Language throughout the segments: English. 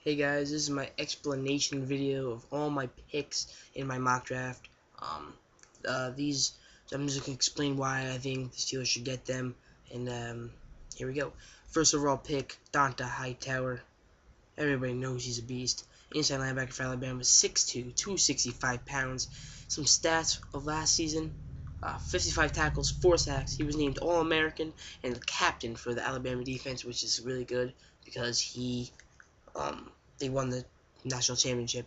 Hey guys, this is my explanation video of all my picks in my mock draft. These, so I'm just gonna explain why I think the Steelers should get them. And here we go. First overall pick, Donta Hightower. Everybody knows he's a beast. Inside linebacker for Alabama, 6'2", 265 pounds. Some stats of last season: 55 tackles, 4 sacks. He was named All-American and the captain for the Alabama defense, which is really good because they won the national championship.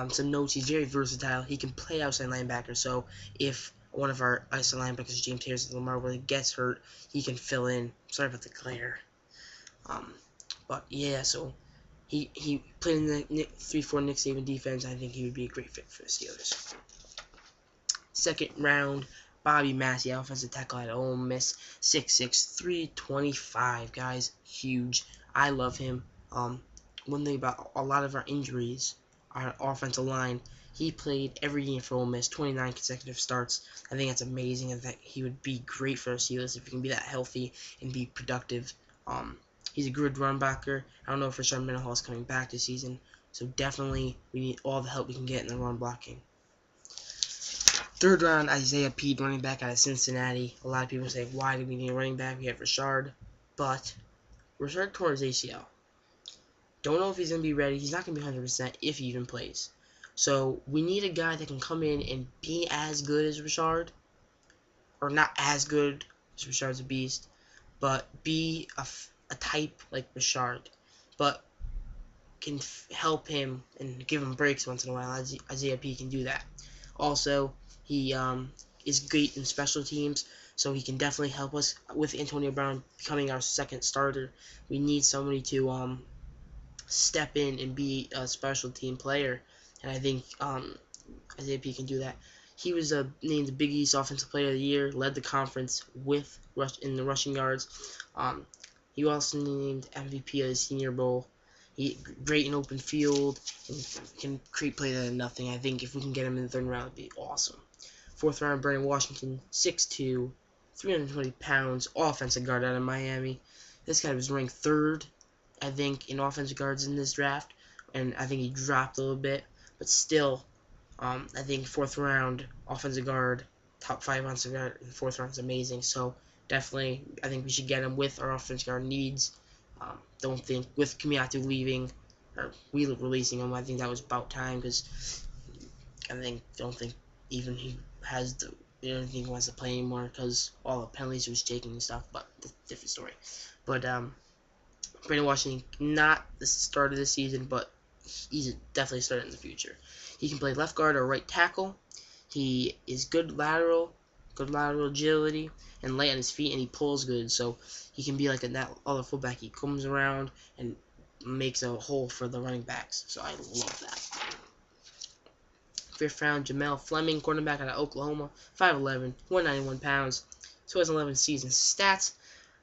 Some notes: he's very versatile. He can play outside linebacker, so if one of our outside linebackers, James Harris and Lamar Willie, gets hurt, he can fill in. Sorry about the glare. But yeah, so he played in the 3-4 Nick Saban defense. I think he would be a great fit for the Steelers. Second round, Bobby Massey, offensive tackle at Ole Miss, 6'6", 325, guys, huge. I love him. One thing about a lot of our injuries, our offensive line, he played every game for Ole Miss, 29 consecutive starts. I think that's amazing, and that he would be great for the Steelers if he can be that healthy and be productive. He's a good run blocker. I don't know if Rashard Mendenhall is coming back this season, so definitely we need all the help we can get in the run blocking. Third round, Isaiah Pede, running back out of Cincinnati. A lot of people say, why do we need a running back? We have Rashard, but Rashard tore his ACL. Don't know if he's going to be ready. He's not going to be 100% if he even plays. So we need a guy that can come in and be as good as Rashard, or not as good, as Rashard's a beast, but be a type like Rashard, but can help him and give him breaks once in a while. Isaiah P can do that. Also, he is great in special teams, so he can definitely help us with Antonio Brown becoming our second starter. We need somebody to step in and be a special team player, and I think Isaiah P can do that. He was named the Big East Offensive Player of the Year, led the conference with in the rushing yards. He was also named MVP of the Senior Bowl. He great in open field and can create plays out of nothing. I think if we can get him in the third round, it'd be awesome. Fourth round, Brandon Washington, 6'2", 320 pounds, offensive guard out of Miami. This guy was ranked third, I think, in offensive guards in this draft, and I think he dropped a little bit, but still, I think fourth round offensive guard, top 5 offensive guard in the fourth round is amazing. So definitely, I think we should get him with our offensive guard needs. Don't think with Kamiatu leaving or we releasing him, I think that was about time because don't think even he has the. I don't think he wants to play anymore because all the penalties he was taking and stuff. But that's a different story. But Brandon Washington, not the start of the season, but he's definitely a starter in the future. He can play left guard or right tackle. He is good lateral agility, and light on his feet, and he pulls good, so he can be like that other fullback. He comes around and makes a hole for the running backs, so I love that. Fifth round, Jamel Fleming, cornerback out of Oklahoma, 5'11", 191 pounds, 2011 season stats: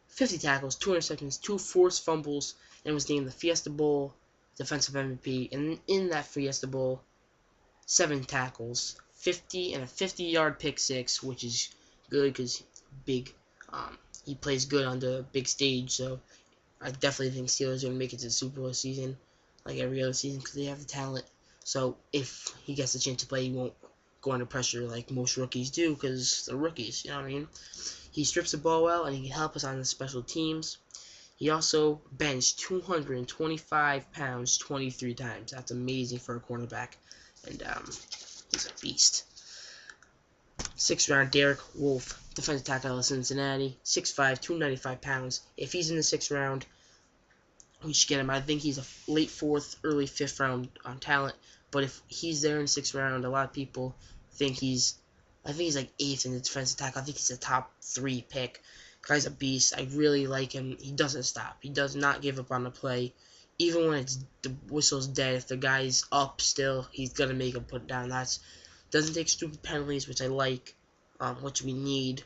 50 tackles, 2 interceptions, 2 forced fumbles, and was named the Fiesta Bowl defensive MVP. And in that Fiesta Bowl, 7 tackles, 50 and a 50-yard pick six, which is good because big. He plays good on the big stage, so I definitely think Steelers are going to make it to the Super Bowl season, like every other season, because they have the talent. So if he gets a chance to play, he won't go under pressure like most rookies do, because they're rookies, you know what I mean? He strips the ball well, and he can help us on the special teams. He also benched 225 pounds 23 times. That's amazing for a cornerback, and he's a beast. Sixth round, Derek Wolfe, defensive tackle out of Cincinnati, 6'5", 295 pounds. If he's in the 6th round, we should get him. I think he's a late 4th, early 5th round on talent. But if he's there in the 6th round, a lot of people think he's like 8th in the defensive tackle. I think he's a top 3 pick. Guy's a beast. I really like him. He doesn't stop. He does not give up on the play. Even when the whistle's dead, if the guy's up still, he's gonna make him put it down. Doesn't take stupid penalties, which I like, which we need,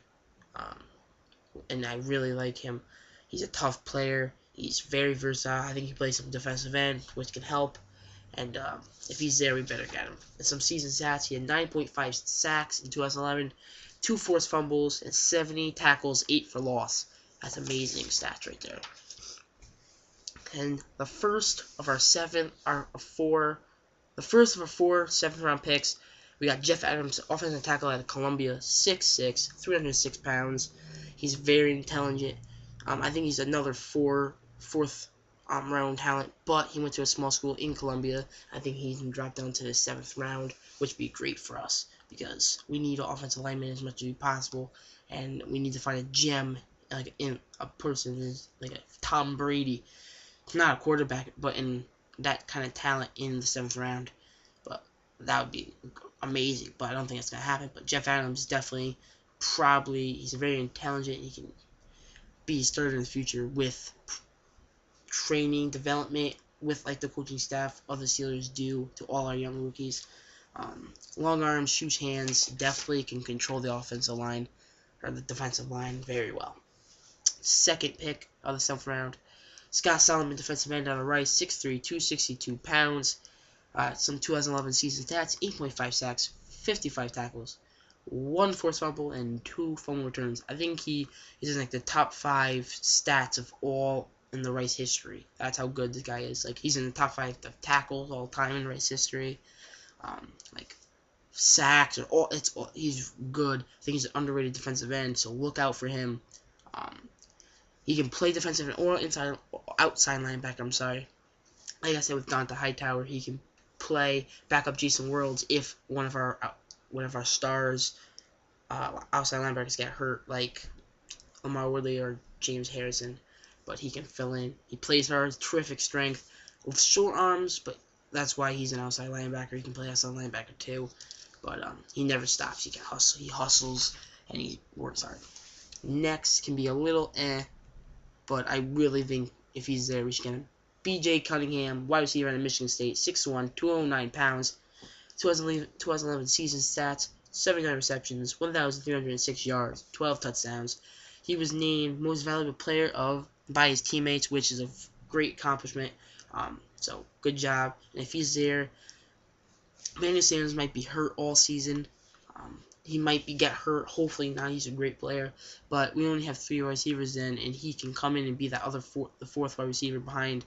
and I really like him. He's a tough player. He's very versatile. I think he plays some defensive end, which can help. And if he's there, we better get him. In some season stats, he had 9.5 sacks in 2011, 2 forced fumbles, and 70 tackles, 8 for loss. That's amazing stats right there. And the first of our four 7th-round picks, we got Jeff Adams, offensive tackle out of Columbia, 6'6", 306 pounds. He's very intelligent. I think he's another fourth round talent, but he went to a small school in Columbia. I think he can drop down to the 7th round, which would be great for us because we need an offensive lineman as much as possible, and we need to find a gem like in a person like a Tom Brady, not a quarterback, but in that kind of talent in the 7th round. But that would be amazing. But I don't think it's gonna happen. But Jeff Adams definitely, he's very intelligent. He can be a starter in the future with training, development, with like the coaching staff other Steelers do to all our young rookies. Long arms, huge hands, definitely can control the offensive line or the defensive line very well. Second pick of the 7th round, Scott Solomon, defensive end out of Rice, 6'3", 262 pounds. Some 2011 season stats: 8.5 sacks, 55 tackles, 1 forced fumble, and 2 fumble returns. I think he is in like the top 5 stats of all in the Rice history. That's how good this guy is. Like, he's in the top 5 of tackles all time in Rice history. Like sacks or he's good. I think he's an underrated defensive end, so look out for him. He can play defensive end or outside linebacker. I'm sorry. Like I said with Donta Hightower, he can play backup Jason Worlds if one of our stars outside linebackers get hurt, like Lamar Woodley or James Harrison. But he can fill in. He plays hard, terrific strength, with short arms, but that's why he's an outside linebacker. He can play outside linebacker too, but he never stops. He can hustle. He hustles and he works hard. Next can be a little but I really think if he's there, we should get him. B.J. Cunningham, wide receiver out of Michigan State, 6'1", 209 pounds, 2011 season stats, 79 receptions, 1,306 yards, 12 touchdowns. He was named Most Valuable Player by his teammates, which is a great accomplishment. So good job. And if he's there, Emmanuel Sanders might be hurt all season. He might get hurt. Hopefully not. He's a great player. But we only have 3 receivers then, and he can come in and be that other the fourth wide receiver behind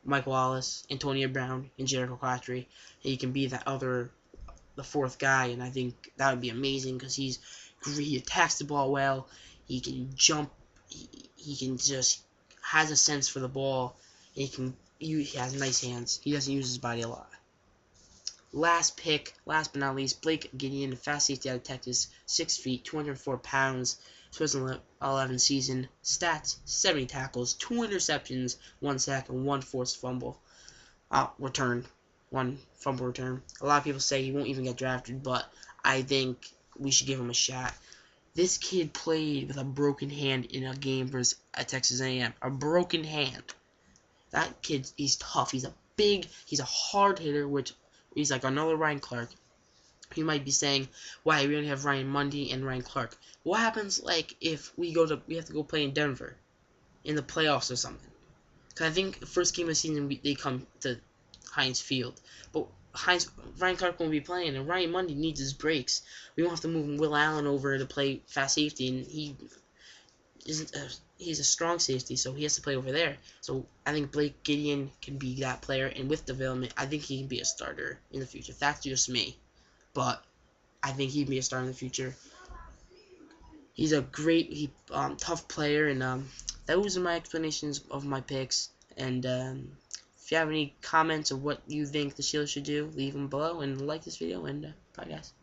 Mike Wallace, Antonio Brown, and Jericho Cotchery. And he can be the 4th guy, and I think that would be amazing because he attacks the ball well. He can jump. He can just has a sense for the ball. And he has nice hands. He doesn't use his body a lot. Last but not least, Blake Gideon, fast safety out of Texas, 6 feet, 204 pounds, 2011 season, stats, 70 tackles, 2 interceptions, 1 sack, and 1 forced fumble return. 1 fumble return. A lot of people say he won't even get drafted, but I think we should give him a shot. This kid played with a broken hand in a game versus Texas A&M. A broken hand. That kid, he's tough. He's a hard hitter, which he's like another Ryan Clark. You might be saying, why we only have Ryan Mundy and Ryan Clark? What happens like if we have to go play in Denver in the playoffs or something? Because I think the first game of the season they come to Heinz Field, but Ryan Clark won't be playing, and Ryan Mundy needs his breaks. We won't have to move Will Allen over to play fast safety, and he's a strong safety, so he has to play over there. So I think Blake Gideon can be that player, and with development, I think he can be a starter in the future. That's just me, but I think he'd be a starter in the future. He's a tough player, and those are my explanations of my picks. And if you have any comments of what you think the Steelers should do, leave them below, and like this video, and bye guys.